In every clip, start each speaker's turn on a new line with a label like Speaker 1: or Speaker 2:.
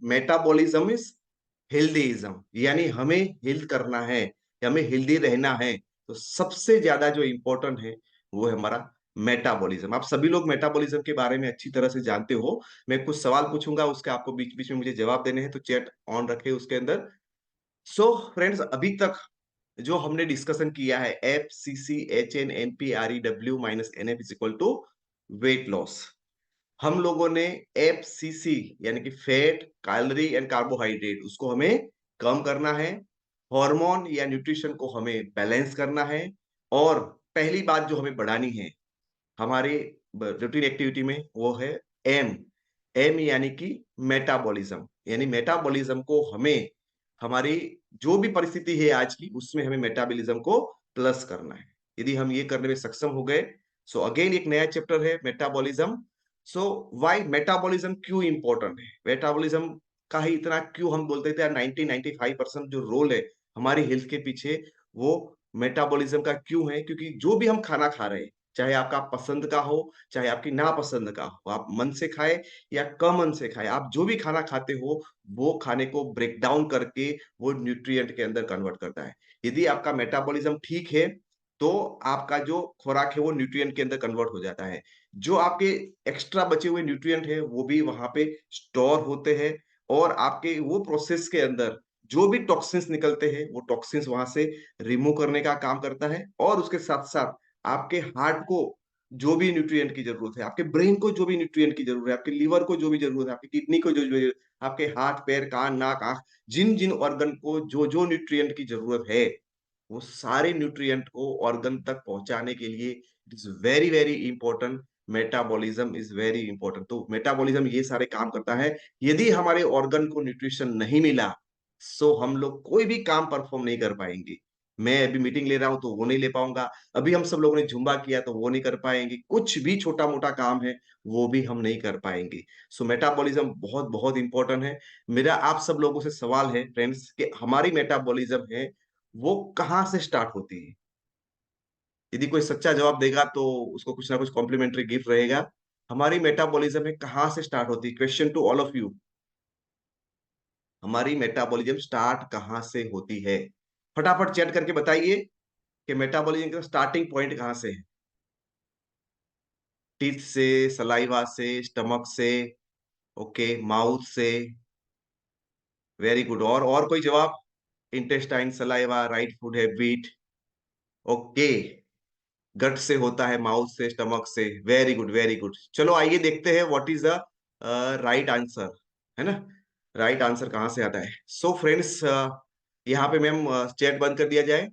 Speaker 1: Metabolism is हेल्दीइज्म, यानी हमें health करना है, हमें हेल्दी रहना है, तो सबसे ज्यादा जो इंपॉर्टेंट है वो है हमारा मेटाबॉलिज्म। आप सभी लोग मेटाबॉलिज्म के बारे में अच्छी तरह से जानते हो। मैं कुछ सवाल पूछूंगा, उसके आपको बीच बीच में मुझे जवाब देने हैं, तो चैट ऑन रखे उसके अंदर। सो फ्रेंड्स, अभी तक जो हमने डिस्कशन किया है, F C C H N N P R E W minus N F is equal to weight loss. हम लोगों ने एफ सी सी यानी कि फैट, कैलोरी एंड कार्बोहाइड्रेट, उसको हमें कम करना है। हार्मोन या न्यूट्रिशन को हमें बैलेंस करना है। और पहली बात जो हमें बढ़ानी है हमारे रूटीन एक्टिविटी में, वो है एम। एम यानी कि मेटाबॉलिज्म, यानी मेटाबॉलिज्म को हमें हमारी जो भी परिस्थिति है आज की, उसमें हमें मेटाबॉलिज्म को प्लस करना है। यदि हम ये करने में सक्षम हो गए, सो अगेन एक नया चैप्टर है मेटाबॉलिज्म। सो व्हाई मेटाबॉलिज्म क्यों इंपॉर्टेंट है, मेटाबॉलिज्म का ही इतना क्यों हम बोलते थे, 90-95% जो रोल है हमारी हेल्थ के पीछे, वो मेटाबॉलिज्म का क्यों है। क्योंकि जो भी हम खाना खा रहे हैं, चाहे आपका पसंद का हो, चाहे आपकी नापसंद का हो, आप मन से खाए या कम मन से खाए, आप जो भी खाना खाते हो, वो खाने को ब्रेक डाउन करके वो न्यूट्रिएंट के अंदर कन्वर्ट करता है। यदि आपका मेटाबॉलिज्म ठीक है, तो आपका जो खुराक है वो न्यूट्रिएंट के अंदर कन्वर्ट हो जाता है। जो आपके एक्स्ट्रा बचे हुए न्यूट्रिएंट है वो भी वहां पे स्टोर होते हैं, और आपके वो प्रोसेस के अंदर जो भी टॉक्सिन्स निकलते हैं, वो टॉक्सिन्स वहां से रिमूव करने का काम करता है। और उसके साथ साथ आपके हार्ट को जो भी न्यूट्रिएंट की जरूरत है, आपके ब्रेन को जो भी न्यूट्रिएंट की जरूरत है, आपके लीवर को जो भी जरूरत है, आपकी किडनी को जो जो आपके हाथ पैर कान नाक आंख, जिन जिन ऑर्गन को जो जो न्यूट्रिएंट की जरूरत है, वो सारे न्यूट्रिएंट को ऑर्गन तक पहुंचाने के लिए it is very very important. Metabolism is very important. तो मेटाबॉलिज्म ये सारे काम करता है। यदि हमारे ऑर्गन को न्यूट्रिशन नहीं मिला, सो हम लोग कोई भी काम परफॉर्म नहीं कर पाएंगे। मैं अभी मीटिंग ले रहा हूं तो वो नहीं ले पाऊंगा, अभी हम सब लोगों ने जुम्बा किया तो वो नहीं कर पाएंगे, कुछ भी छोटा मोटा काम है वो भी हम नहीं कर पाएंगे। सो मेटाबॉलिज्म बहुत बहुत इंपॉर्टेंट है। मेरा आप सब लोगों से सवाल है फ्रेंड्स, कि हमारी मेटाबॉलिज्म है वो कहाँ से स्टार्ट होती है। यदि कोई सच्चा जवाब देगा तो उसको कुछ ना कुछ कॉम्प्लीमेंट्री गिफ्ट रहेगा। हमारी मेटाबॉलिज्म है कहाँ से स्टार्ट होती है, question to all of you. हमारी मेटाबॉलिज्म स्टार्ट कहाँ से होती है? फटाफट चैट करके बताइए कि मेटाबॉलिज्म का स्टार्टिंग पॉइंट कहाँ से है। टीथ से, सलाइवा से, स्टमक से, ओके, माउथ से, वेरी गुड। और कोई जवाब? Intestine, saliva, right food habit, okay. Gut से होता है, माउथ से, स्टमक से, वेरी गुड वेरी गुड। चलो आइए देखते हैं what is the right answer, है ना। राइट आंसर कहाँ से आता है? सो फ्रेंड्स, यहाँ पे मैम चैट बंद कर दिया जाए।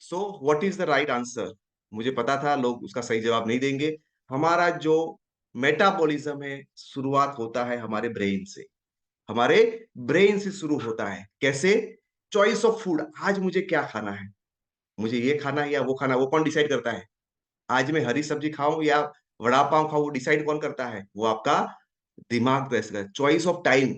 Speaker 1: So what is the right answer? मुझे पता था लोग उसका सही जवाब नहीं देंगे। हमारा जो मेटाबॉलिज्म है, शुरुआत होता है हमारे ब्रेन से। हमारे ब्रेन से शुरू होता है। कैसे? चॉइस ऑफ फूड, आज मुझे क्या खाना है, मुझे ये खाना है या वो खाना, वो कौन डिसाइड करता है? आज मैं हरी सब्जी खाऊं या वड़ा पाव खाऊं, वो डिसाइड कौन करता है? वो आपका दिमाग का चॉइस ऑफ टाइम।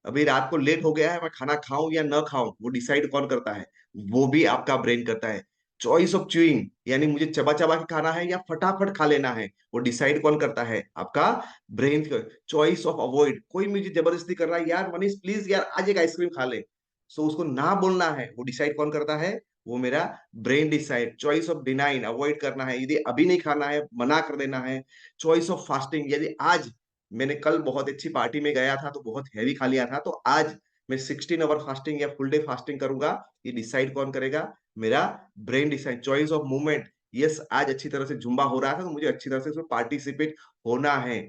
Speaker 1: अभी रात को लेट हो गया है, मैं खाना खाऊं या ना खाऊं, वो डिसाइड कौन करता है? वो भी आपका ब्रेन करता है। चॉइस ऑफ च्यूइंग, यानी मुझे चबा चबा के खाना है या फटाफट खा लेना है, वो डिसाइड कौन करता है? आपका ब्रेन। चॉइस ऑफ अवॉइड, कोई मुझे जबरदस्ती कर रहा है, यार मनीष प्लीज यार आज एक आइसक्रीम खा ले, सो उसको ना बोलना है, वो डिसाइड कौन करता है? वो मेरा brain decide. Choice of dining, avoid करना है, यदि अभी नहीं खाना है मना कर देना है। चॉइस ऑफ फास्टिंग, यदि आज मैंने कल बहुत अच्छी पार्टी में गया था तो बहुत हैवी खा लिया था, तो आज मैं 16 आवर फास्टिंग या फुल डे फास्टिंग करूंगा, ये डिसाइड कौन करेगा? मेरा brain decide. Choice of movement, yes आज अच्छी तरह से जुम्बा हो रहा था तो मुझे अच्छी तरह से उसमें पार्टिसिपेट होना है।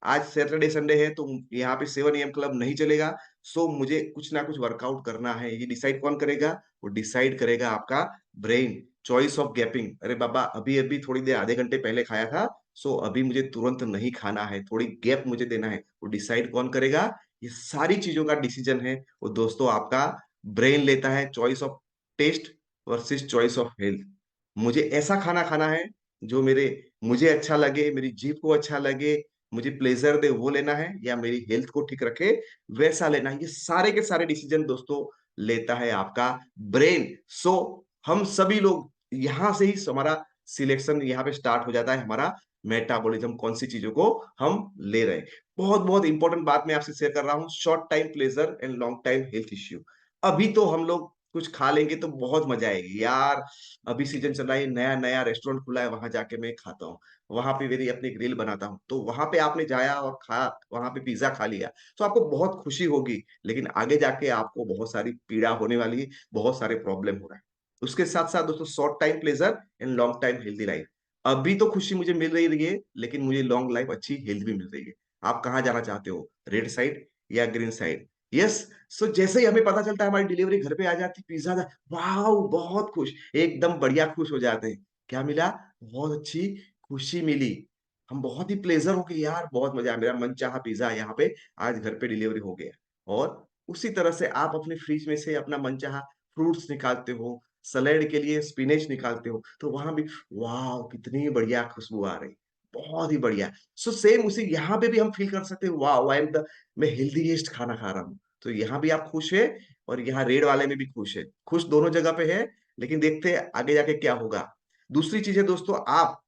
Speaker 1: आज सैटरडे संडे है तो यहाँ पे 7 AM क्लब नहीं चलेगा, सो मुझे कुछ ना कुछ वर्कआउट करना है, ये डिसाइड कौन करेगा? वो डिसाइड करेगा आपका ब्रेन। चॉइस ऑफ गैपिंग, अरे बाबा अभी अभी थोड़ी देर आधे घंटे पहले खाया था, सो अभी मुझे तुरंत नहीं खाना है, थोड़ी गैप मुझे देना है, वो डिसाइड कौन करेगा? ये सारी चीजों का डिसीजन है वो दोस्तों आपका ब्रेन लेता है। Choice of taste versus choice of health, मुझे ऐसा खाना खाना है जो मेरे मुझे अच्छा लगे, मेरी जीभ को अच्छा लगे, मुझे प्लेजर दे, वो लेना है, या मेरी हेल्थ को ठीक रखे वैसा लेना है। ये सारे के सारे डिसीजन दोस्तों लेता है आपका ब्रेन। सो हम सभी लोग यहां से ही हमारा सिलेक्शन यहाँ पे स्टार्ट हो जाता है, हमारा मेटाबॉलिज्म, कौन सी चीजों को हम ले रहे हैं। बहुत बहुत इंपॉर्टेंट बात मैं आपसे शेयर कर रहा हूँ, short time pleasure and long time health issue. अभी तो हम लोग कुछ खा लेंगे तो बहुत मजा आएगी यार। अभी सीजन चल रहा है, नया नया रेस्टोरेंट खुला है, वहां जाके मैं खाता हूँ, वहां पे मेरी अपनी ग्रिल बनाता हूँ, तो वहां पे आपने जाया और खा, वहां पे पिज्जा खा लिया, तो आपको बहुत खुशी होगी, लेकिन आगे जाके आपको बहुत सारी पीड़ा होने वाली है, बहुत सारे प्रॉब्लम हो रहा है। उसके साथ साथ दोस्तों, short time pleasure and long time healthy life. अभी तो खुशी मुझे मिल रही है, लेकिन मुझे लॉन्ग लाइफ, अच्छी हेल्थ भी मिल रही है। आप कहाँ जाना चाहते हो, रेड साइड या ग्रीन साइड? यस। सो जैसे ही हमें पता चलता है हमारी डिलीवरी घर पे आ जाती, पिज्जा था, वाह, बहुत खुश, एकदम बढ़िया खुश हो जाते हैं। क्या मिला? बहुत अच्छी खुशी मिली। हम बहुत ही प्लेजर हो गए यार, बहुत मजा आया, मेरा मनचाहा पिज्जा यहाँ पे आज घर पे डिलीवरी हो गया। और उसी तरह से आप अपने फ्रिज में से अपना मनचाहा फ्रूट्स निकालते हो, सलाद के लिए स्पिनच निकालते हो, तो वहां भी वाह, कितनी बढ़िया खुशबू आ रही, बहुत ही बढ़िया। सो सेम उसी यहाँ पे भी हम फील कर सकते हैं, वाह, आई एम द, मैं हेल्दीएस्ट खाना खा रहा हूँ। तो यहाँ भी आप खुश है, और यहाँ रेड वाले में भी खुश है, खुश दोनों जगह पे है। लेकिन देखते हैं आगे जाके क्या होगा। दूसरी चीज है दोस्तों, आप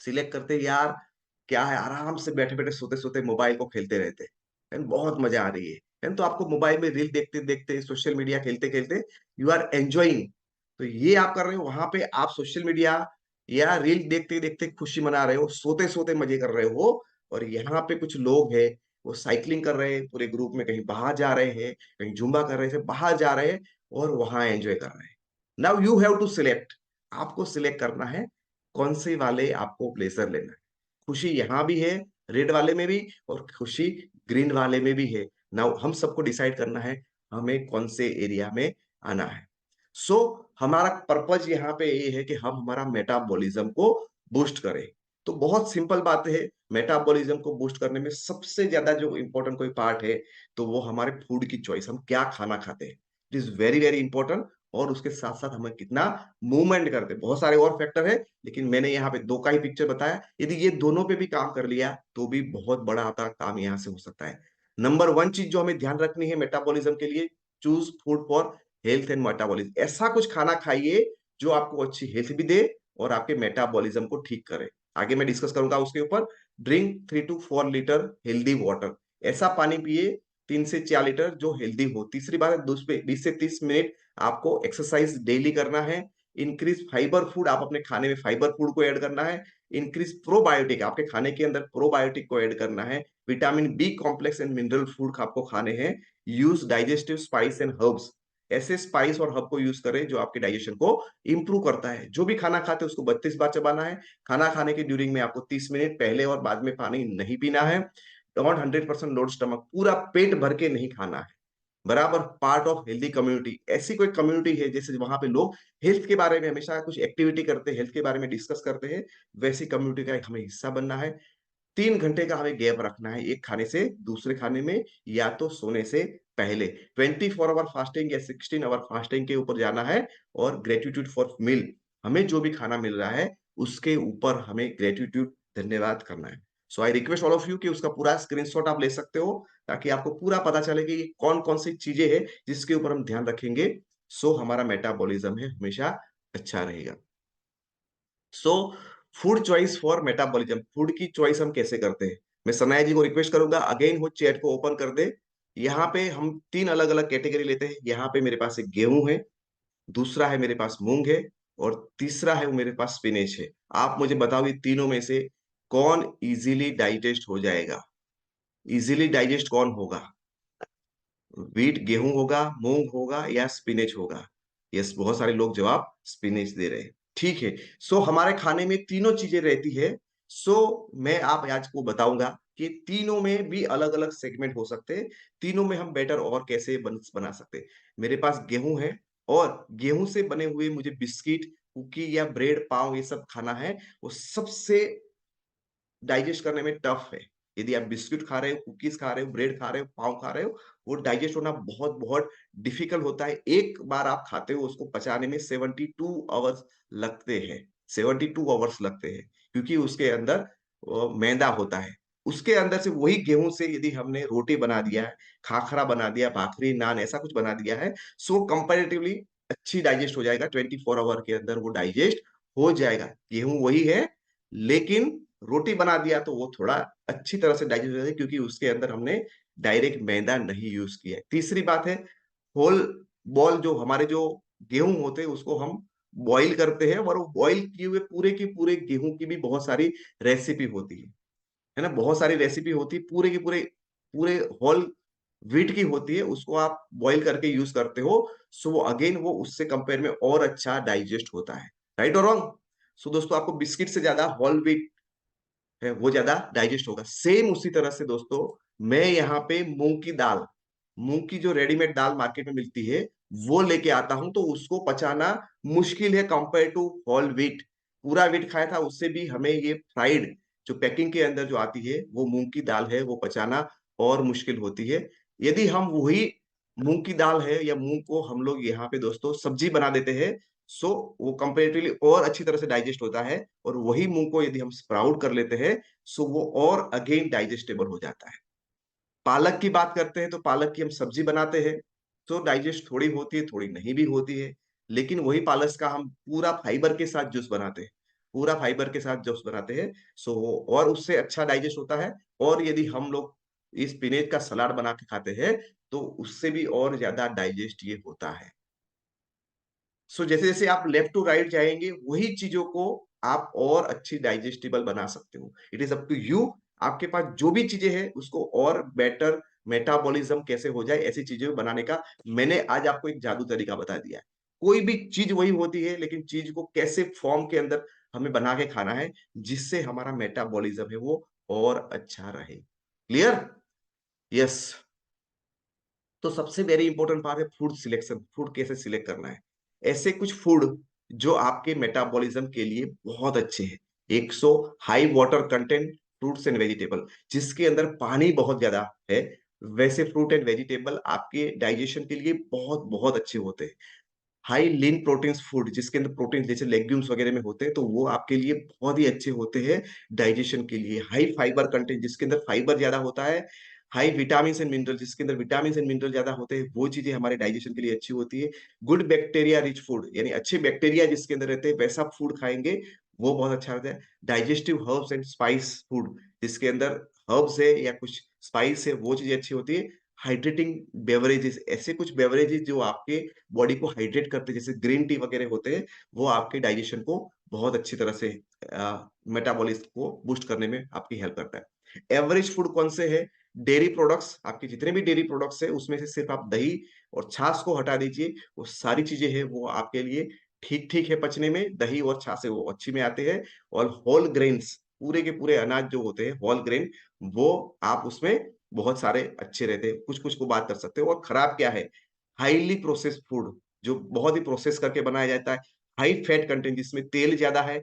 Speaker 1: सिलेक्ट करते हैं यार, क्या है, आराम से बैठे बैठे सोते सोते मोबाइल को खेलते रहते हैं, बहुत मजा आ रही है तो आपको मोबाइल में रील देखते देखते, सोशल मीडिया खेलते खेलते यू आर एंजॉइंग। तो ये आप कर रहे हो, वहां पे आप सोशल मीडिया या रील देखते देखते खुशी मना रहे हो, सोते सोते मजे कर रहे हो। और यहाँ पे कुछ लोग हैं, वो साइकिलिंग कर रहे हैं पूरे ग्रुप में, कहीं बाहर जा रहे हैं, कहीं जुम्बा कर रहे थे, बाहर जा रहे हैं और वहां एंजॉय कर रहे हैं। Now you have to select, आपको सिलेक्ट करना है कौन से वाले आपको ब्लेजर लेना है। खुशी यहाँ भी है, रेड वाले में भी, और खुशी ग्रीन वाले में भी है। नाउ हम सबको डिसाइड करना है हमें कौन से एरिया में आना है। सो हमारा पर्पज यहाँ पे ये है कि हम हमारा मेटाबॉलिज्म को बूस्ट करें। तो बहुत सिंपल बात है, मेटाबॉलिज्म को बूस्ट करने में सबसे ज्यादा जो इंपॉर्टेंट कोई पार्ट है, तो वो हमारे फूड की चॉइस, हम क्या खाना खाते हैं, it is very very important. और उसके साथ साथ हमें कितना मूवमेंट करते हैं, बहुत सारे और फैक्टर है, लेकिन मैंने यहाँ पे दो का ही पिक्चर बताया। यदि ये दोनों पे भी काम कर लिया तो भी बहुत बड़ा आपका काम यहाँ से हो सकता है। नंबर वन चीज जो हमें ध्यान रखनी है मेटाबॉलिज्म के लिए, choose food for health and metabolism. ऐसा कुछ खाना खाइए जो आपको अच्छी हेल्थ भी दे और आपके मेटाबॉलिज्म को ठीक करे। आगे मैं डिस्कस करूंगा उसके ऊपर। Drink 3 to 4 litre healthy water, ऐसा पानी पिए 3 से 4 लीटर जो हेल्दी हो। तीसरी बात है, 20 से 30 मिनट आपको एक्सरसाइज डेली करना है। इंक्रीज फाइबर फूड, आप अपने खाने में फाइबर फूड को ऐड करना है। इंक्रीज प्रोबायोटिक, आपके खाने के अंदर प्रोबायोटिक को ऐड करना है। Vitamin B complex and mineral food आपको खाने हैं। Use digestive spice and herbs, ऐसे स्पाइस और हर्ब को यूज करें जो आपके डाइजेशन को इंप्रूव करता है। जो भी खाना खाते हैं उसको 32 बार चबाना है। खाना खाने के ड्यूरिंग में आपको 30 मिनट पहले और बाद में पानी नहीं पीना है। डोंट 100% लोड स्टमक, पूरा पेट भर के नहीं खाना है। बराबर पार्ट ऑफ हेल्दी कम्युनिटी, ऐसी कोई कम्युनिटी है जैसे वहां पे लोग हेल्थ के बारे में हमेशा कुछ एक्टिविटी करते हैं, हेल्थ के बारे में डिस्कस करते हैं, वैसी कम्युनिटी का एक हमें हिस्सा बनना है। 3 घंटे का हमें गैप रखना है एक खाने से दूसरे खाने में, या तो सोने से पहले। 24 आवर फास्टिंग या 16 आवर फास्टिंग के ऊपर जाना है। और ग्रेटिट्यूड फॉर मील, हमें जो भी खाना मिल रहा है उसके ऊपर हमें ग्रेटिट्यूड, धन्यवाद करना है। So I request all of you कि उसका पूरा स्क्रीनशॉट आप ले सकते हो, ताकि आपको पूरा पता चले कि कौन कौन सी चीजें हैं जिसके ऊपर हम ध्यान रखेंगे, सो हमारा मेटाबॉलिज्म है हमेशा अच्छा रहेगा। So food choice for metabolism, food की चॉइस हम कैसे करते हैं? मैं सनाया जी को रिक्वेस्ट करूंगा अगेन वो चैट को ओपन कर दे। यहाँ पे हम 3 अलग अलग कैटेगरी लेते हैं। यहाँ पे मेरे पास एक गेहूं है, दूसरा है मेरे पास मूंग है, और तीसरा है वो मेरे पास स्पिनेच है। आप मुझे बताओ ये तीनों में से कौन इजीली डाइजेस्ट हो जाएगा? इजीली डाइजेस्ट कौन होगा? व्हीट गेहूं होगा, मूंग होगा, या स्पिनेच होगा? यस, बहुत सारे लोग जवाब स्पिनेच दे रहे हैं। ठीक है। सो हमारे खाने में तीनों चीजें रहती है। सो मैं आप आज को बताऊंगा कि तीनों में भी अलग अलग सेगमेंट हो सकते हैं, तीनों में हम बेटर और कैसे बना सकते हैं। मेरे पास गेहूं है, और गेहूं से बने हुए मुझे बिस्किट, कुकी या ब्रेड, पाव, ये सब खाना है। वो सबसे डाइजेस्ट करने में टफ है। यदि आप बिस्किट खा रहे हो, कुकीज खा रहे हो, ब्रेड खा रहे हो, पाव खा रहे हो, वो डाइजेस्ट होना बहुत बहुत डिफिकल्ट होता है। एक बार आप खाते हो उसको पचाने में 72 आवर्स लगते हैं। 72 आवर्स लगते हैं, क्योंकि उसके अंदर मैदा होता है। उसके अंदर से वही गेहूं से यदि हमने रोटी बना दिया है, खाखरा बना दिया, भाखरी, नान, ऐसा कुछ बना दिया है, सो कंपैरेटिवली अच्छी डाइजेस्ट हो जाएगा। 24 आवर के अंदर वो डाइजेस्ट हो जाएगा। गेहूं वही है, लेकिन रोटी बना दिया तो वो थोड़ा अच्छी तरह से डाइजेस्ट हो जाता है, क्योंकि उसके अंदर हमने डायरेक्ट मैदा नहीं यूज किया है। तीसरी बात है, होल बॉल जो हमारे जो गेहूं होते हैं उसको हम बॉईल करते हैं, और वो बॉईल किए हुए पूरे के पूरे गेहूं की भी बहुत सारी रेसिपी होती है ना, बहुत सारी रेसिपी होती है, पूरे के पूरे पूरे होल व्हीट की होती है, उसको आप बॉईल करके यूज करते हो। सो वो अगेन वो उससे कंपेयर में और अच्छा डाइजेस्ट होता है। राइट और रॉन्ग? सो दोस्तों, आपको बिस्किट से ज्यादा होल व्हीट है वो ज्यादा डाइजेस्ट होगा। सेम उसी तरह से दोस्तों, मैं यहाँ पे मूंग की दाल, मूंग की जो रेडीमेड दाल मार्केट में मिलती है वो लेके आता हूं, तो उसको पचाना मुश्किल है कंपेयर टू होल व्हीट। पूरा व्हीट खाया था उससे भी हमें ये फ्राइड जो पैकिंग के अंदर जो आती है वो मूंग की दाल है वो पचाना और मुश्किल होती है। यदि हम वही मूंग की दाल है या मूंग को हम लोग यहाँ पे दोस्तों सब्जी बना देते हैं, सो वो कंपेरेटिवली और अच्छी तरह से डाइजेस्ट होता है। और वही मूंग को यदि हम स्प्राउट कर लेते हैं, सो वो और अगेन डाइजेस्टेबल हो जाता है। पालक की बात करते हैं तो पालक की हम सब्जी बनाते हैं, तो डाइजेस्ट थोड़ी होती है, थोड़ी नहीं भी होती है। लेकिन वही पालक का हम पूरा फाइबर के साथ जूस बनाते हैं, पूरा फाइबर के साथ जूस बनाते हैं, सो वो और उससे अच्छा डाइजेस्ट होता है। और यदि हम लोग इस स्पिनेच का सलाद बना के खाते हैं, तो उससे भी और ज्यादा डाइजेस्ट ये होता है। सो जैसे जैसे आप लेफ्ट टू राइट जाएंगे, वही चीजों को आप और अच्छी डाइजेस्टिबल बना सकते हो। It is up to you. आपके पास जो भी चीजें हैं उसको और बेटर मेटाबॉलिज्म कैसे हो जाए ऐसी चीजें बनाने का मैंने आज आपको एक जादू तरीका बता दिया है। कोई भी चीज वही होती है, लेकिन चीज को कैसे फॉर्म के अंदर हमें बना के खाना है जिससे हमारा मेटाबॉलिज्म है वो और अच्छा रहे। क्लियर? यस। तो सबसे वेरी इंपॉर्टेंट पार्ट है फूड सिलेक्शन। फूड कैसे सिलेक्ट करना है? ऐसे कुछ फूड जो आपके मेटाबॉलिज्म के लिए बहुत अच्छे हैं। 100 high water content fruits and vegetable, जिसके अंदर पानी बहुत ज्यादा है, वैसे फ्रूट एंड वेजिटेबल आपके डाइजेशन के लिए बहुत बहुत अच्छे होते हैं। हाई लीन प्रोटीन्स फूड, जिसके अंदर प्रोटीन जैसे लेग्यूम्स वगैरह में होते हैं, तो वो आपके लिए बहुत ही अच्छे होते हैं डाइजेशन के लिए। हाई फाइबर कंटेंट, जिसके अंदर फाइबर ज्यादा होता है। हाई विटामिन एंड मिनरल, जिसके अंदर विटामिन एंड मिनरल ज्यादा होते हैं, वो चीजें हमारे डाइजेशन के लिए अच्छी होती है। गुड बैक्टीरिया रिच फूड, यानी अच्छे बैक्टीरिया जिसके अंदर रहते हैं वैसा फूड खाएंगे, वो बहुत अच्छा होता है। Digestive herbs and spice food, जिसके अंदर हर्ब्स है या कुछ स्पाइस है, वो चीजें अच्छी होती है। हाइड्रेटिंग बेवरेजेस, ऐसे कुछ बेवरेजेस जो आपके बॉडी को हाइड्रेट करते हैं, जैसे ग्रीन टी वगैरह होते हैं, वो आपके डाइजेशन को बहुत अच्छी तरह से मेटाबॉलिज्म को बूस्ट करने में आपकी हेल्प करता है। एवरेज फूड कौन से है? डेयरी प्रोडक्ट्स, आपके जितने भी डेयरी प्रोडक्ट्स है उसमें से सिर्फ आप दही और छाछ को हटा दीजिए, वो सारी चीजें हैं वो आपके लिए ठीक ठीक है पचने में। दही और छाछ से वो अच्छी में आते हैं। और होल ग्रेन्स, पूरे के पूरे अनाज जो होते हैं होल ग्रेन, वो आप उसमें बहुत सारे अच्छे रहते हैं। कुछ कुछ को बात कर सकते हो। और खराब क्या है? हाईली प्रोसेस्ड फूड, जो बहुत ही प्रोसेस करके बनाया जाता है। हाई फैट कंटेंट, जिसमें तेल ज्यादा है।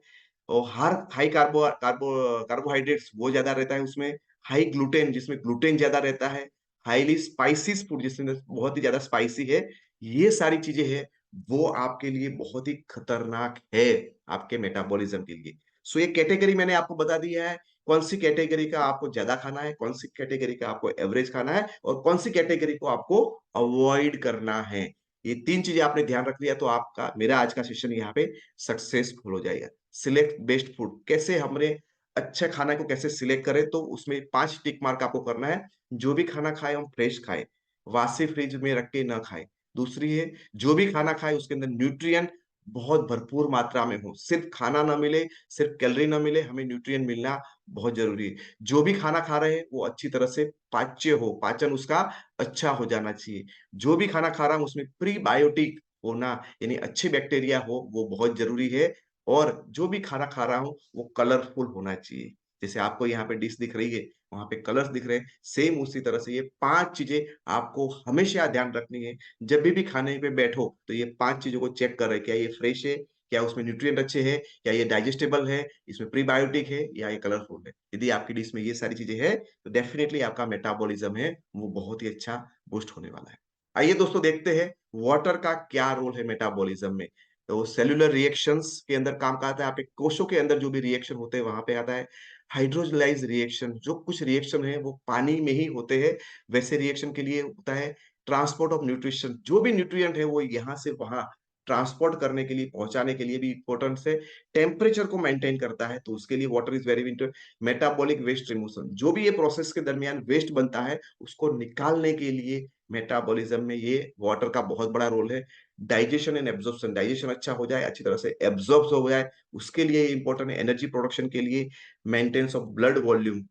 Speaker 1: और हर हाई कार्बोहाइड्रेट्स वो ज्यादा रहता है उसमें। हाई ग्लूटेन, जिसमें ग्लूटेन ज्यादा रहता है। हाईली स्पाइसी फूड, जिसमें बहुत ही ज्यादा स्पाइसी है। ये सारी चीजें हैं वो आपके लिए बहुत ही खतरनाक है, आपके मेटाबॉलिज्म के लिए। सो ये कैटेगरी मैंने आपको बता दिया है, कौन सी कैटेगरी का आपको ज्यादा खाना है, कौन सी कैटेगरी का आपको एवरेज खाना है, और कौन सी कैटेगरी को आपको अवॉइड करना है। ये तीन चीजें आपने ध्यान रख लिया तो आपका मेरा आज का सेशन यहाँ पे सक्सेसफुल हो जाएगा। सिलेक्ट बेस्ट फूड, कैसे हमने अच्छा खाना को कैसे सिलेक्ट करें, तो उसमें 5 टिक मार्क आपको करना है। जो भी खाना खाए हम फ्रेश खाए, वासी फ्रिज में रख के ना खाए। दूसरी है, जो भी खाना खाए उसके अंदर न्यूट्रिएंट बहुत भरपूर मात्रा में हो। सिर्फ खाना ना मिले, सिर्फ कैलोरी ना मिले, हमें न्यूट्रिएंट मिलना बहुत जरूरी है। जो भी खाना खा रहे हैं वो अच्छी तरह से पाच्य हो, पाचन उसका अच्छा हो जाना चाहिए। जो भी खाना खा रहा हूं उसमें प्रीबायोटिक होना, यानी अच्छे बैक्टीरिया हो, वो बहुत जरूरी है। और जो भी खाना खा रहा हूँ वो कलरफुल होना चाहिए। जैसे आपको यहाँ पे डिश दिख रही है, वहां पे कलर्स दिख रहे हैं, सेम उसी तरह से ये 5 चीजें आपको हमेशा ध्यान रखनी है। जब भी खाने पे बैठो तो ये 5 चीजों को चेक कर रहे हैं, क्या ये फ्रेश है, क्या उसमें न्यूट्रिएंट अच्छे हैं, क्या ये डाइजेस्टेबल है, इसमें प्रीबायोटिक है, या ये कलरफुल है। यदि आपकी डिश में ये सारी चीजें हैं तो डेफिनेटली आपका मेटाबॉलिज्म है वो बहुत ही अच्छा बूस्ट होने वाला है। आइए दोस्तों देखते हैं वाटर का क्या रोल है मेटाबॉलिज्म में। तो सेलुलर रिएक्शंस के अंदर काम का आता है, आपके कोशों के अंदर जो भी रिएक्शन होते हैं वहां पे आता है। हाइड्रोजलाइज रिएक्शन, जो कुछ रिएक्शन है वो पानी में ही होते हैं, वैसे रिएक्शन के लिए होता है। ट्रांसपोर्ट ऑफ न्यूट्रिशन, जो भी न्यूट्रिएंट है वो यहाँ से वहां ट्रांसपोर्ट करने के लिए, पहुँचाने के लिए भी इम्पोर्टेंट है। टेम्परेचर को मेंटेन करता है, तो उसके लिए वाटर इज़ वेरी इंट मेटाबॉलिक वेस्ट रिमूवल जो भी ये प्रोसेस के दरमियान वेस्ट बनता है, उसको निकालने के लिए मेटाबॉलिज्म में ये वाटर का बहुत बड़ा रोल है। डाइजेशन एंड एब्ज़ॉर्प्शन, डाइजेशन अच्छा हो जाए, अच्छी तरह से एब्ज़ॉर्ब हो जाए, उसके लिए इम्पोर्टेंट है। एनर्जी प्रोडक्शन के लिए maintenance of blood volume,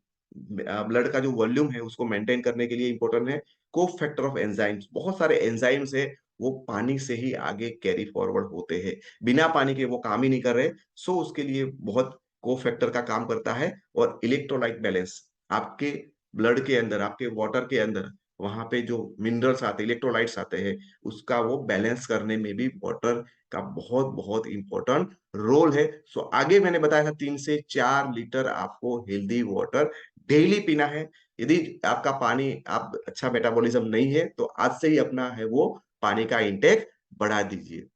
Speaker 1: blood का जो वॉल्यूम है उसको मेंटेन करने के लिए इम्पोर्टेंट है। को-फैक्टर ऑफ एंजाइम्स, बहुत सारे एंजाइम्स है, वो पानी से ही आगे कैरी फॉरवर्ड होते हैं। बिना पानी के वो काम ही नहीं कर रहे, सो उसके लिए बहुत को-फैक्टर का काम करता है। और इलेक्ट्रोलाइट बैलेंस, आपके ब्लड के अंदर, आपके वाटर के अंदर, वहाँ पे जो मिनरल्स आते हैं, इलेक्ट्रोलाइट्स आते हैं, उसका वो बैलेंस करने में भी वाटर का बहुत-बहुत इम्पोर्टेंट रोल है। सो आगे मैंने बताया था 3 से 4 लीटर आपको हेल्दी वाटर डेली पीना है। यदि आपका पानी आप अच्छा मेटाबॉलिज्म नहीं है, तो आज से ही अपना है वो पानी का इंटेक बढ़ा दीजिए।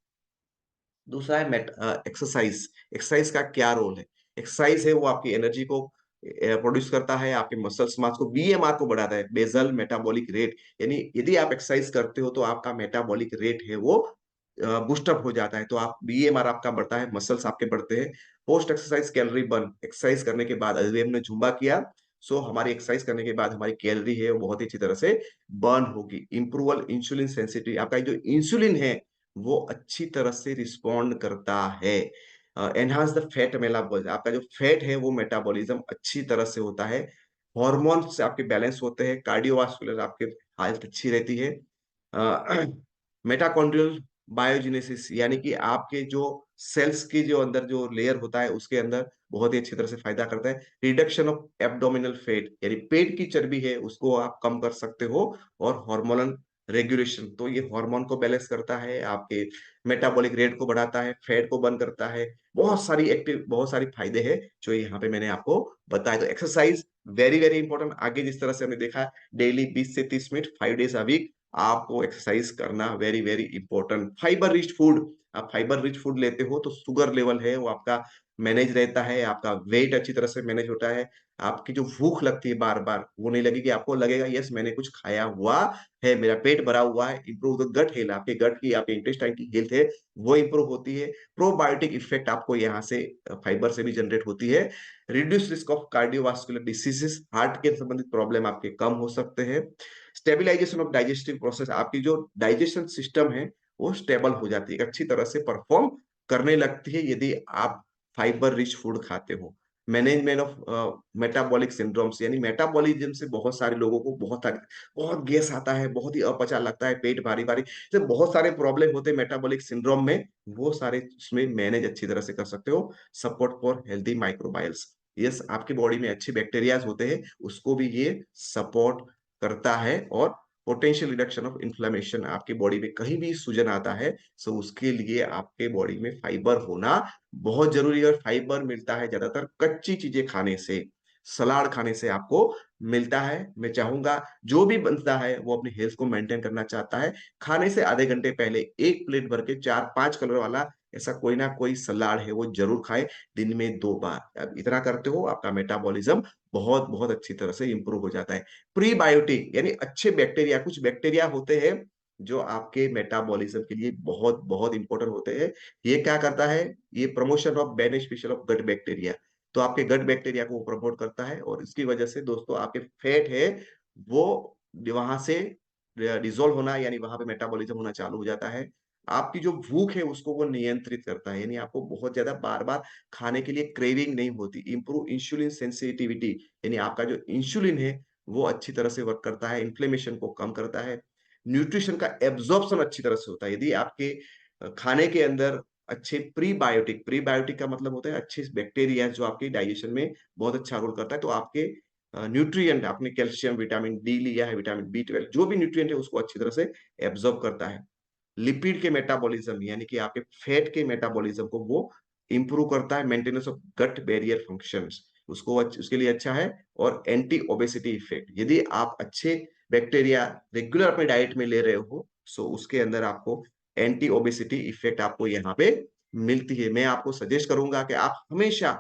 Speaker 1: दूसरा है एक्सरसाइज। एक्सरसाइज का क्या रोल है? एक्सरसाइज है वो आपकी एनर्जी को प्रोड्यूस करता है, आपके मसल्स मास को, बीएमआर को बढ़ाता है, बेसल मेटाबॉलिक रेट। यानी यदि आप एक्सरसाइज करते हो तो आपका मेटाबॉलिक रेट है वो बूस्ट अप हो जाता है, तो आप बीएमआर आपका बढ़ता है, मसल्स आपके बढ़ते हैं। Post exercise calorie burn, exercise करने के बाद अभी हमने जुम्बा किया, सो हमारी एक्सरसाइज करने के बाद हमारी कैलोरी है वो बहुत ही अच्छी तरह से बर्न होगी। इम्प्रूवल इंसुलिन सेंसिटिविटी, आपका जो इंसुलिन है वो अच्छी तरह से रिस्पॉन्ड करता है। एनहांस द फैट मेटाबॉलिज्म, आपका जो फैट है वो मेटाबॉलिज्म अच्छी तरह से होता है। हॉर्मोन्स आपके बैलेंस होते हैं, कार्डियोवास्कुलर आपके हेल्थ अच्छी रहती है। मिटोकॉन्ड्रियल बायोजेनेसिस, यानी कि आपके जो सेल्स की जो अंदर जो लेयर होता है उसके अंदर बहुत ही अच्छी तरह से फायदा करता है। रिडक्शन ऑफ एब्डोमिनल फैट, यानी पेट की चर्बी है उसको आप कम कर सकते हो। और हार्मोनल रेगुलेशन, तो ये हार्मोन को बैलेंस करता है, आपके मेटाबॉलिक रेट को बढ़ाता है, फैट को बर्न करता है। बहुत सारी फायदे हैं जो यहाँ पे मैंने आपको बताया। तो एक्सरसाइज वेरी वेरी इंपॉर्टेंट। आगे जिस तरह से हमने देखा डेली 20 से 30 मिनट 5 डेज अ वीक आपको एक्सरसाइज करना very very important. Fibre rich food, आप फाइबर रिच फूड लेते हो तो शुगर लेवल है वो आपका मैनेज रहता है, आपका वेट अच्छी तरह से मैनेज होता है। आपकी जो भूख लगती है बार-बार वो नहीं लगेगी, आपको लगेगा यस मैंने कुछ खाया हुआ है, मेरा पेट भरा हुआ है। इंप्रूव द गट हेल्थ, आपके गट की, आपके इंटेस्टाइन की हेल्थ है वो इंप्रूव होती है। प्रोबायोटिक इफेक्ट आपको यहाँ से फाइबर से भी जनरेट होती है। Reduce risk of cardiovascular diseases, heart के संबंधित प्रॉब्लम आपके कम हो सकते हैं। स्टेबलाइजेशन ऑफ डाइजेस्टिव प्रोसेस, आपकी जो डाइजेशन सिस्टम है वो स्टेबल हो जाती है, एक अच्छी तरह से परफॉर्म करने लगती है यदि आप फाइबर रिच फूड खाते हो। मैनेजमेंट ऑफ मेटाबॉलिक सिंड्रोम्स, यानी मेटाबॉलिज्म से बहुत सारे लोगों को बहुत गैस आता है, बहुत ही अपचा लगता है, पेट भारी-भारी, तो बहुत सारे प्रॉब्लम होते हैं मेटाबॉलिक सिंड्रोम में, वो सारे उसमें मैनेज अच्छी तरह से कर सकते हो। सपोर्ट फॉर हेल्दी माइक्रोबाइल्स, यस आपकी बॉडी में अच्छे बैक्टीरियाज होते हैं, उसको भी ये सपोर्ट करता है। और पोटेंशियल रिडक्शन ऑफ इन्फ्लेमेशन, आपकी बॉडी में कहीं भी सूजन आता है, सो उसके लिए आपके बॉडी में फाइबर होना बहुत ज़रूरी है। और फाइबर मिलता है ज़्यादातर कच्ची चीज़ें खाने से, सलाद खाने से आपको मिलता है। मैं चाहूँगा जो भी बनता है वो अपनी हेल्थ को मेंटेन करना चाहता है, खाने से आधे घंटे पहले 1 प्लेट भर के 4-5 कलर वाला ऐसा कोई ना कोई सलाद है वो ज़रूर खाएँ, दिन में 2 बार। अब इतना करते हो आपका मेटाबॉलिज़्म बहुत-बहुत अच्छी तरह से इम्प्रूव हो जाता है। प्रीबायोटिक, यानी अच्छे बैक्टीरिया, कुछ बैक्टीरिया होते हैं जो आपके मेटाबॉलिज़्म के लिए बहुत-बहुत इम्पोर्टेंट होते हैं। ये क्या करता है, ये promotion of beneficial of gut bacteria, तो आपके गट बैक्टीरिया को प्रमोट करता है। और इसकी वजह से दोस्तों आपके फैट है वो वहाँ से डिसॉल्व होना, यानी वहाँ पे मेटाबॉलिज़्म होना चालू हो जाता है। आपकी जो भूख है उसको वो नियंत्रित करता है, यानी आपको बहुत ज़्यादा बार-बार खाने के लिए क्रेविंग नहीं होती। इम्प्रूव इंसुलिन सेंसिटिविटी, यानी आपका जो इंसुलिन है वो अच्छी तरह से वर्क करता है, इन्फ्लेमेशन को कम करता है। न्यूट्रिशन का एब्ज़ॉर्प्शन अच्छी तरह से होता है। यदि आपके खाने के अंदर अच्छे प्रीबायोटिक, प्रीबायोटिक का मतलब होता है अच्छे बैक्टीरिया जो आपके डाइजेशन में बहुत अच्छा रोल करता है, तो आपके न्यूट्रिएंट, आपने कैल्शियम, विटामिन डी लिया है, विटामिन बी12, जो भी न्यूट्रिएंट है उसको अच्छी तरह से एब्ज़ॉर्ब करता है। लिपिड के मेटाबॉलिज्म, यानी कि आपके फैट के मेटाबॉलिज्म को वो इम्प्रूव करता है। Maintenance of gut barrier functions, उसके लिए अच्छा है। और एंटी ओबेसिटी इफेक्ट, यदि आप अच्छे बैक्टीरिया रेगुलर अपने डाइट में ले रहे हो, सो उसके अंदर आपको एंटी ओबेसिटी इफेक्ट आपको यहाँ पे मिलती है। मैं आपको सजेस्ट करूंगा कि आप हमेशा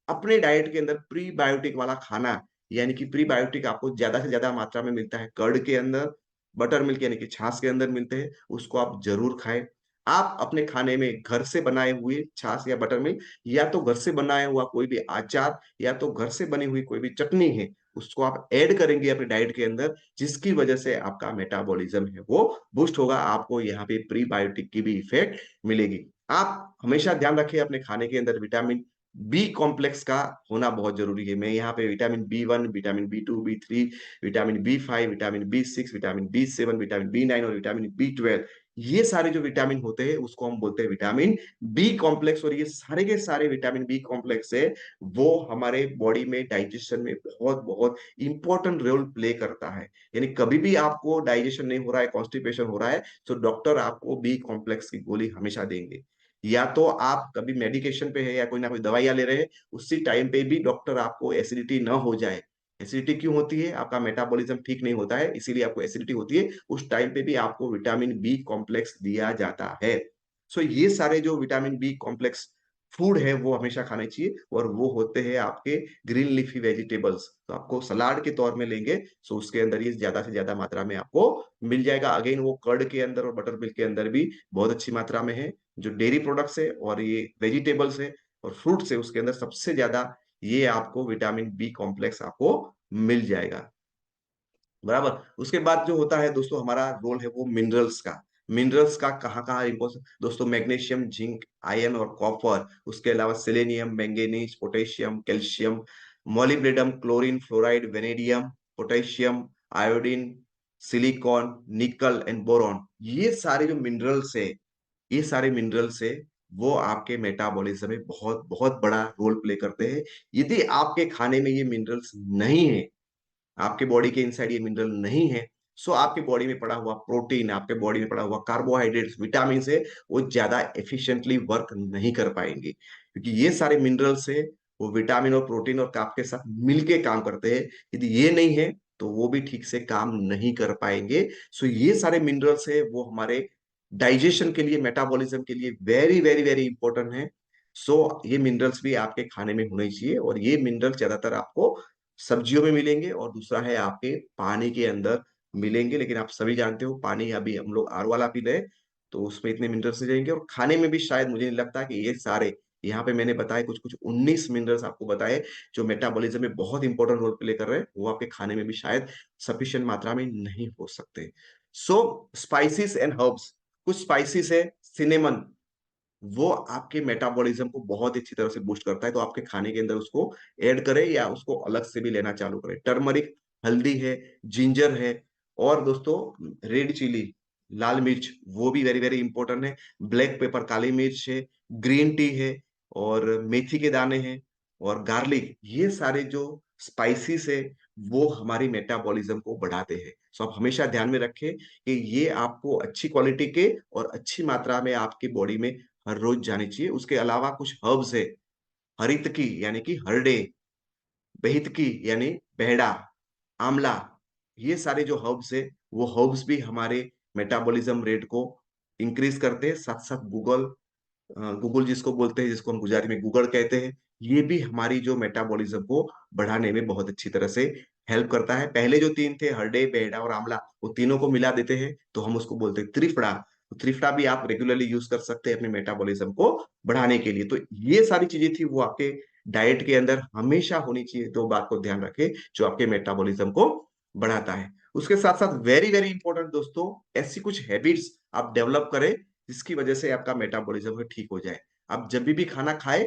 Speaker 1: अपने डाइट के अंदर प्रीबायोटिक वाला खाना, यानी कि प्रीबायोटिक आपको ज्यादा से ज्यादा मात्रा में मिलता है कर्ड के अंदर, बटर मिल्क यानी कि छाछ के अंदर मिलते हैं, उसको आप ज़रूर खाएँ। आप अपने खाने में घर से बनाए हुए छाछ या बटर मिल्क, या तो घर से बनाया हुआ कोई भी अचार, या तो घर से बनी हुई कोई भी चटनी है, उसको आप ऐड करेंगे अपने डाइट के अंदर, जिसकी वजह से आपका मेटाबॉलिज्म है वो बूस्ट होगा। आपको यहाँ पे प्रीबायोटिक की भी इफेक्ट मिलेगी। आप हमेशा ध्यान रखिए अपने खाने के अंदर विटामिन बी कॉम्प्लेक्स का होना बहुत जरूरी है। मैं यहाँ पे vitamin B 1, vitamin B 2, B 3, vitamin B 5, vitamin B 6, vitamin B 7, vitamin B 9 और विटामिन बी 12, ये सारे जो विटामिन होते हैं उसको हम बोलते हैं विटामिन बी कॉम्प्लेक्स। और ये सारे के सारे विटामिन बी कॉम्प्लेक्स है वो हमारे बॉडी में डाइजेशन में बहुत बहुत इंपॉर्टेंट रोल प्ले करता है। यानी कभी भी आपको डाइजेशन नहीं हो रहा है, कॉन्स्टिपेशन हो रहा है, तो डॉक्टर आपको बी कॉम्प्लेक्स की गोली हमेशा देंगे। या तो आप कभी मेडिकेशन पे है या कोई ना कोई दवाइयां ले रहे हैं, उसी टाइम पे भी डॉक्टर आपको एसिडिटी ना हो जाए। एसिडिटी क्यों होती है? आपका मेटाबॉलिज्म ठीक नहीं होता है, इसीलिए आपको एसिडिटी होती है। उस टाइम पे भी आपको विटामिन बी कॉम्प्लेक्स दिया जाता है। सो ये सारे जो विटामिन बी कॉम्प्लेक्स फूड है वो हमेशा खाने चाहिए, और वो होते हैं आपके ग्रीन लीफी वेजिटेबल्स। तो आपको सलाद के तौर में लेंगे, सो उसके अंदर ये ज्यादा से ज्यादा मात्रा में आपको मिल जाएगा। अगेन वो कर्ड के अंदर और बटर मिल्क के अंदर भी बहुत अच्छी मात्रा में है। जो डेयरी प्रोडक्ट्स है और ये वेजिटेबल्स है और फ्रूट्स है, उसके अंदर सबसे ज्यादा ये आपको विटामिन बी कॉम्प्लेक्स आपको मिल जाएगा। बराबर। उसके बाद जो होता है दोस्तों, हमारा रोल है वो मिनरल्स का। मिनरल्स का कहाँ कहाँ इम्पोर्टेंस दोस्तों? मैग्नीशियम, जिंक, आयरन और कॉपर, उसके अलावा selenium, manganese, potassium, calcium, molybdenum, chlorine, fluoride, vanadium, potassium, iodine, silicon, निकल एंड बोरॉन, ये सारे जो मिनरल्स है, ये सारे मिनरल्स है वो आपके मेटाबॉलिज्म में बहुत बहुत बड़ा रोल प्ले करते हैं। यदि आपके खाने में ये मिनरल्स नहीं है, आपके बॉडी के इनसाइड ये मिनरल नहीं है, सो आपके बॉडी में पड़ा हुआ प्रोटीन, आपके बॉडी में पड़ा हुआ कार्बोहाइड्रेट्स, विटामिन है, वो ज्यादा एफिशिएंटली वर्क नहीं कर पाएंगे। क्योंकि ये सारे मिनरल्स है वो विटामिन और प्रोटीन और कार्ब के साथ मिलके काम करते हैं। यदि ये नहीं है तो वो भी ठीक से काम नहीं कर पाएंगे। सो ये सारे मिनरल्स है वो हमारे डाइजेशन के लिए, मेटाबॉलिज्म के लिए वेरी वेरी वेरी इंपॉर्टेंट है। सो ये मिनरल्स भी आपके खाने में होने चाहिए, और ये मिनरल ज्यादातर आपको सब्जियों में मिलेंगे, और दूसरा है आपके पानी के अंदर मिलेंगे। लेकिन आप सभी जानते हो पानी अभी हम लोग आर वाला पी रहे हैं, तो उसमें इतने मिनरल्स नहीं जाएंगे। और खाने में भी शायद मुझे नहीं लगता कि ये सारे यहाँ पे मैंने बताए कुछ कुछ 19 मिनरल्स आपको बताए जो मेटाबॉलिज्म में बहुत इंपॉर्टेंट रोल प्ले कर रहे हैं, वो आपके खाने में भी शायद सफिशिएंट मात्रा में नहीं हो सकते। सो स्पाइसेस एंड हर्ब्स, कुछ स्पाइसेस है, सिनेमन, वो आपके मेटाबॉलिज्म को बहुत अच्छी तरह से बूस्ट करता है। तो आपके खाने के अंदर उसको ऐड करें या उसको अलग से भी लेना चालू करें। टर्मरिक, हल्दी है, जिंजर है, और दोस्तों रेड चिली, लाल मिर्च, वो भी वेरी वेरी इंपॉर्टेंट है। ब्लैक पेपर, काली मिर्च है, ग्रीन टी है, और मेथी के दाने हैं, और गार्लिक, ये सारे जो स्पाइसेस है वो हमारी मेटाबॉलिज्म को बढ़ाते हैं। सो आप हमेशा ध्यान में रखें कि ये आपको अच्छी क्वालिटी के और अच्छी मात्रा में आपकी बॉडी में हर रोज जानी चाहिए। उसके अलावा कुछ हर्ब्स है, हरितकी यानी कि हरडे, बेहितकी यानी बेहड़ा, आंवला, ये सारे जो हर्ब्स है वो हर्ब्स भी हमारे मेटाबॉलिज्म रेट को इंक्रीज करते हैं। साथ साथ गूगल जिसको बोलते हैं, जिसको हम गुजराती में गूगल कहते हैं, ये भी हमारी जो मेटाबॉलिज्म को बढ़ाने में बहुत अच्छी तरह से हेल्प करता है। पहले जो तीन थे, हरडे, बेहड़ा और आंवला, वो तीनों को मिला देते हैं तो हम उसको बोलते हैं त्रिफला। तो त्रिफला भी आप रेगुलरली यूज कर सकते हैं अपने मेटाबॉलिज्म को बढ़ाने के लिए। तो ये सारी चीजें थी वो आपके डाइट के अंदर हमेशा होनी चाहिए। दो बात को ध्यान रखें जो आपके मेटाबॉलिज्म को बढ़ाता है। उसके साथ साथ वेरी वेरी इंपॉर्टेंट दोस्तों, ऐसी कुछ हैबिट्स आप डेवलप करें जिसकी वजह से आपका मेटाबॉलिज्म ठीक हो जाए। आप जब भी खाना खाए,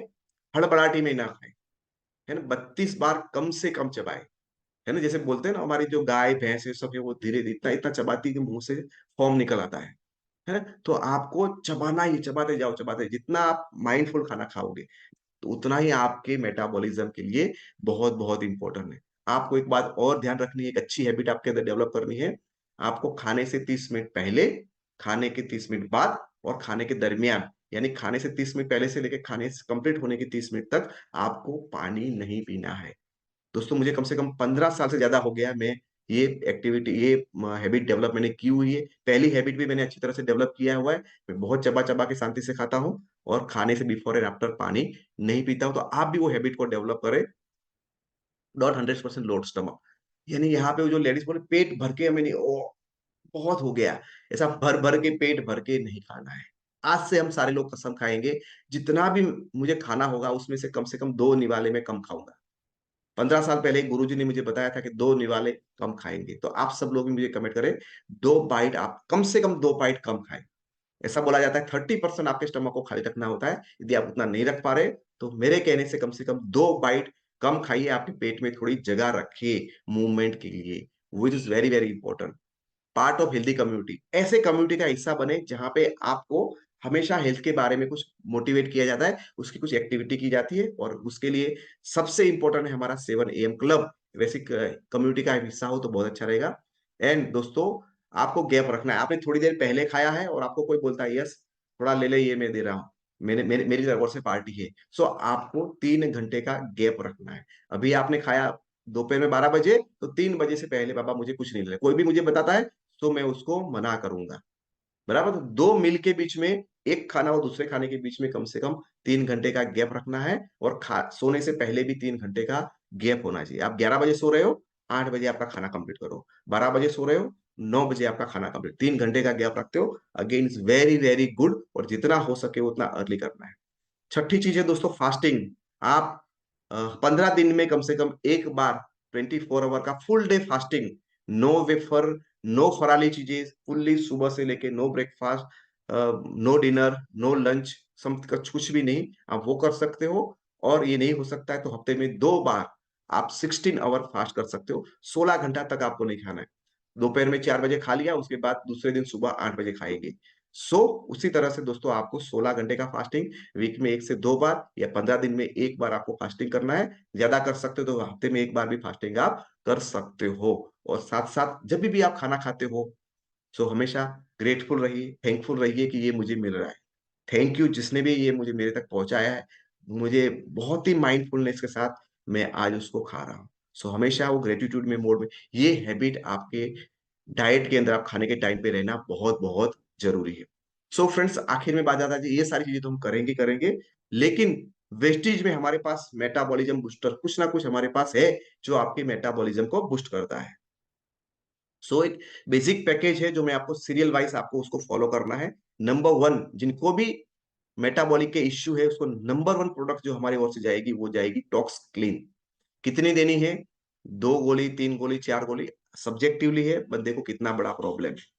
Speaker 1: हड़बड़ाहटी में ना खाए, है ना, 32 बार कम से कम चबाए, है ना। जैसे बोलते हैं ना, हमारी जो गाय भैंस ये सब है वो धीरे धीरे इतना इतना चबाती है कि मुंह से फॉर्म निकल आता है ना। तो आपको चबाना ही, चबाते जाओ चबाते, जितना आप माइंडफुल खाना खाओगे तो उतना ही आपके मेटाबॉलिज्म के लिए बहुत बहुत इंपॉर्टेंट है। आपको एक बात और ध्यान रखनी है, एक अच्छी हैबिट आपके अंदर डेवलप करनी है। आपको खाने से 30 मिनट पहले, खाने के 30 मिनट बाद और खाने के दरमियान, यानी खाने से 30 मिनट पहले से लेकर खाने से कंप्लीट होने के 30 मिनट तक आपको पानी नहीं पीना है। दोस्तों मुझे कम से कम 15 साल से ज्यादा हो गया, मैं ये एक्टिविटी, ये हैबिट डेवलप मैंने की हुई है। पहली हैबिट भी मैंने अच्छी तरह से डेवलप किया हुआ है। मैं बहुत चबा चबा के शांति से खाता हूँ, और खाने से बिफोर एंड आफ्टर पानी नहीं पीता हूँ। तो आप भी वो हैबिट को डेवलप करें। नॉट 100% लोड स्टमक, यानी यहाँ पे वो जो लेडीज बोले पेट भर के, हमें नहीं, ओ बहुत हो गया, ऐसा भर भर के पेट भर के नहीं खाना है। आज से हम सारे लोग कसम खाएंगे, जितना भी मुझे खाना होगा उसमें से कम 2 निवाले में कम खाऊंगा। 15 साल पहले एक गुरुजी ने मुझे बताया था कि 2 निवाले कम खाएंगे, तो आप सब लोग भी मुझे कमेंट करें, 2 बाइट आप कम से कम 2 बाइट कम खाएं। ऐसा बोला जाता है 30% आपके स्टमक को खाली रखना होता है। यदि आप उतना नहीं रख पा रहे तो मेरे कहने से कम 2 बाइट कम खाइए, आपके पेट में थोड़ी जगह रखिए मूवमेंट के लिए, which is very very important. Part of healthy community, ऐसे कम्युनिटी का हिस्सा बने जहां पे आपको हमेशा हेल्थ के बारे में कुछ मोटिवेट किया जाता है, उसकी कुछ एक्टिविटी की जाती है, और उसके लिए सबसे इंपॉर्टेंट है हमारा 7 AM क्लब। वैसे कम्युनिटी का हिस्सा हो तो बहुत अच्छा रहेगा। एंड दोस्तों, आपको गैप रखना है। आपने थोड़ी देर पहले खाया है और आपको कोई बोलता है यस थोड़ा ले ले, ये मैं दे रहा हूँ, मेरी तरफ से पार्टी है, सो आपको 3 घंटे का गैप रखना है। अभी आपने खाया दोपहर में 12 बजे, तो 3 बजे से पहले बाबा मुझे कुछ नहीं लेना। कोई भी मुझे बताता है तो मैं उसको मना करूंगा, बराबर। तो 2 मील के बीच में, एक खाना और दूसरे खाने के बीच में कम से कम 3 घंटे का गैप रखना है, और सोने से पहले भी 3 घंटे का गैप होना चाहिए। आप 11 बजे सो रहे हो, 8 बजे आपका खाना कंप्लीट करो। 12 बजे सो रहे हो, 9 बजे आपका खाना कंप्लीट, 3 घंटे का गैप रखते हो, again is very very good, और जितना हो सके उतना अर्ली करना है। छठी चीज है दोस्तों, फास्टिंग। आप 15 दिन में कम से कम एक बार 24 आवर का full day fasting, no wafer, no फराली चीजें, फुल्ली सुबह से लेके no breakfast, no dinner, no lunch, some कुछ भी नहीं, आप वो कर सकते हो। और ये नहीं हो सकता है तो हफ्ते में 2 बार आप 16 आवर फास्ट कर सकते हो। 16 घंटा तक आपको नहीं खाना है। दोपहर में 4 बजे खा लिया, उसके बाद दूसरे दिन सुबह 8 बजे खाएंगे। सो उसी तरह से दोस्तों आपको 16 घंटे का फास्टिंग वीक में 1 से 2 बार, या 15 दिन में एक बार आपको फास्टिंग करना है। ज्यादा कर सकते हो तो हफ्ते में एक बार भी फास्टिंग आप कर सकते हो। और साथ साथ जब भी आप खाना खाते हो, सो हमेशा ग्रेटफुल रहिए, थैंकफुल रहिए कि ये मुझे मिल रहा है। थैंक यू जिसने भी ये मुझे मेरे तक पहुंचाया है, मुझे बहुत ही माइंडफुलनेस के साथ मैं आज उसको खा रहा हूँ। सो हमेशा वो ग्रेटिट्यूड में मोड में, ये हैबिट आपके डाइट के अंदर, आप खाने के टाइम पे रहना बहुत बहुत जरूरी है। सो फ्रेंड्स, आखिर में बात आता है कि ये सारी चीजें तो हम करेंगे करेंगे, लेकिन वेस्टीज में हमारे पास मेटाबॉलिज्म बूस्टर कुछ ना कुछ हमारे पास है, जो आपके मेटाबॉलिज्म को बूस्ट करता है। सो एक बेसिक पैकेज है जो मैं आपको सीरियल वाइज आपको उसको फॉलो करना है। नंबर 1, जिनको भी मेटाबॉलिक के इश्यू है, उसको नंबर 1 प्रोडक्ट जो हमारी ओर से जाएगी वो जाएगी टॉक्स क्लीन। कितनी देनी है? 2 गोली, 3 गोली, 4 गोली, सब्जेक्टिवली है बंदे को कितना बड़ा प्रॉब्लम है।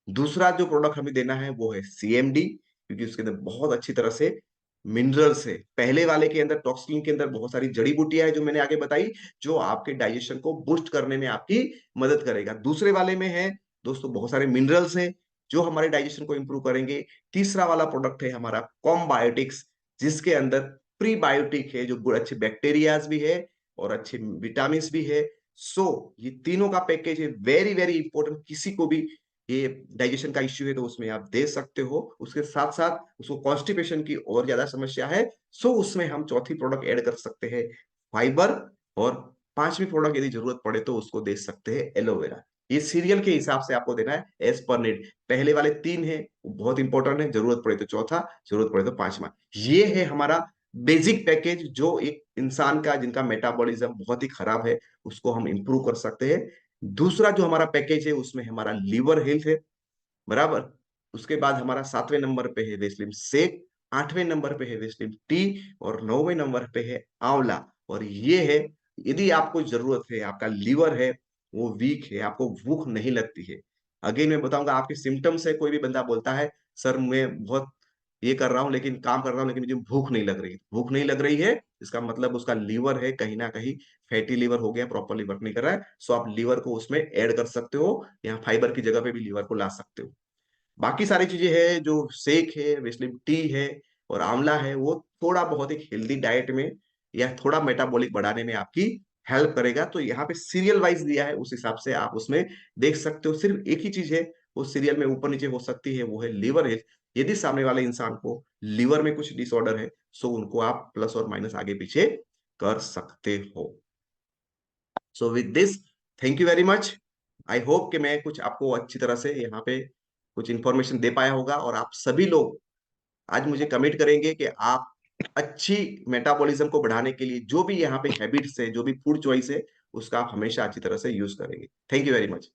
Speaker 1: दूसरा जो प्रोडक्ट हमें देना है वो है सीएमडी, क्योंकि उसके अंदर बहुत अच्छी तरह से मिनरल्स है। पहले वाले के अंदर टॉक्सिन के अंदर बहुत सारी जड़ी बूटियां है जो मैंने आगे बताई, जो आपके डाइजेशन को बूस्ट करने में आपकी मदद करेगा। दूसरे वाले में है दोस्तों बहुत सारे मिनरल्स हैं जो हमारे डाइजेशन को इंप्रूव करेंगे। तीसरा वाला प्रोडक्ट है हमारा कॉम्बायोटिक्स, जिसके अंदर प्रीबायोटिक है, जो अच्छे बैक्टीरियाज भी है और अच्छे विटामिन भी है। सो ये तीनों का पैकेज है, वेरी वेरी इंपॉर्टेंट। किसी को भी ये डाइजेशन का इश्यू है तो उसमें आप दे सकते हो। उसके साथ साथ उसको कॉन्स्टिपेशन की और ज्यादा समस्या है, सो उसमें हम चौथी प्रोडक्ट ऐड कर सकते हैं फाइबर। और पांचवी प्रोडक्ट यदि जरूरत पड़े तो उसको दे सकते हैं एलोवेरा। ये सीरियल के हिसाब से आपको देना है एज पर नीड। पहले वाले 3 है वो बहुत इंपॉर्टेंट है, जरूरत पड़े तो चौथा, जरूरत पड़े तो पांचवा। ये है हमारा बेसिक पैकेज, जो एक इंसान का जिनका मेटाबॉलिज्म बहुत ही खराब है उसको हम इंप्रूव कर सकते हैं। दूसरा जो हमारा पैकेज है उसमें हमारा लीवर हेल्थ है, बराबर। उसके बाद हमारा 7वें नंबर पे है वेस्लिम सेक, 8वें नंबर पे है वेस्लिम टी, और 9वें नंबर पे है आंवला। और ये है, यदि आपको जरूरत है, आपका लीवर है वो वीक है, आपको भूख नहीं लगती है। अगेन मैं बताऊंगा, आपके सिम्टम्स है, कोई भी बंदा बोलता है सर मैं बहुत ये कर रहा हूँ, लेकिन काम कर रहा हूँ, लेकिन मुझे भूख नहीं लग रही, भूख नहीं लग रही है, इसका मतलब उसका लीवर है कहीं ना कहीं फैटी लीवर हो गया, प्रॉपरली वर्क नहीं कर रहा है। सो आप लीवर को उसमें ऐड कर सकते हो, यहाँ फाइबर की जगह पे भी लीवर को ला सकते हो। बाकी सारी चीजें हैं, जो सेक है, वेस्लिन टी है और आंवला है, वो थोड़ा बहुत एक हेल्दी डाइट में या थोड़ा मेटाबॉलिक बढ़ाने में आपकी हेल्प करेगा। तो यहाँ पे सीरियल वाइज दिया है, उस हिसाब से आप उसमें देख सकते हो। सिर्फ एक ही चीज है वो सीरियल में ऊपर नीचे हो सकती है, वो है लीवर हेल्थ। यदि सामने वाले इंसान को लीवर में कुछ डिसऑर्डर है, सो उनको आप प्लस और माइनस आगे पीछे कर सकते हो। So with this, thank you very much. I hope कि मैं कुछ आपको अच्छी तरह से यहाँ पे कुछ इंफॉर्मेशन दे पाया होगा, और आप सभी लोग आज मुझे कमिट करेंगे कि आप अच्छी मेटाबॉलिज्म को बढ़ाने के लिए जो भी यहाँ पे हैबिट्स है, जो भी फूड चॉइस है, उसका आप हमेशा अच्छी तरह से यूज करेंगे। Thank you very much.